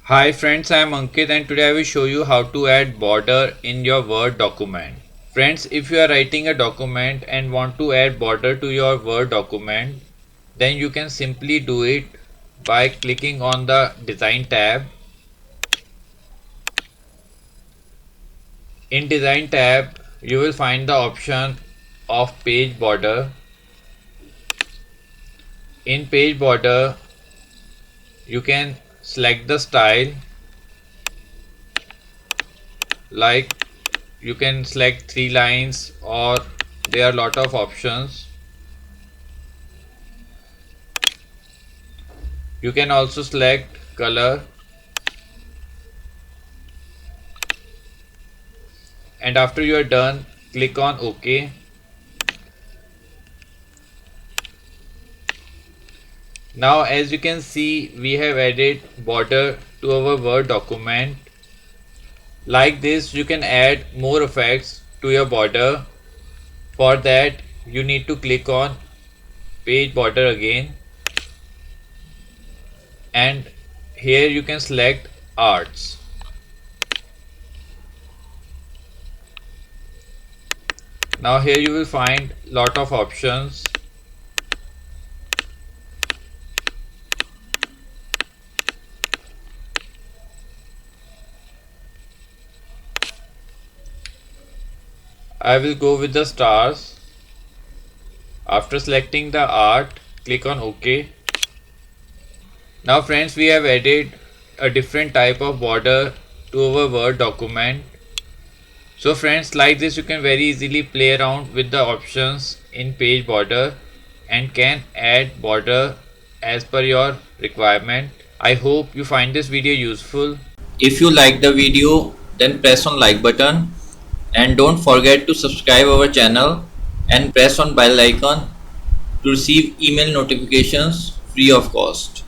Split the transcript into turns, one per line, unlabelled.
Hi friends, I am Ankit and today I will show you how to add border in your Word document. Friends, if you are writing a document and want to add border to your Word document, then you can simply do it by clicking on the Design tab. In Design tab, you will find the option of Page Border. In Page Border, you can select the style, like you can select 3 lines or there are a lot of options. You can also select color, and after you are done, click on OK. Now as you can see, we have added border to our Word document. Like this, you can add more effects to your border. For that, you need to click on Page Border again, and here you can select Arts. Now here you will find lot of options. I will go with the stars. After selecting the art, click on OK. Now friends, we have added a different type of border to our Word document. So friends, like this you can very easily play around with the options in page border and can add border as per your requirement. I hope you find this video useful.
If you like the video, then press on like button and don't forget to subscribe our channel and press on bell icon to receive email notifications free of cost.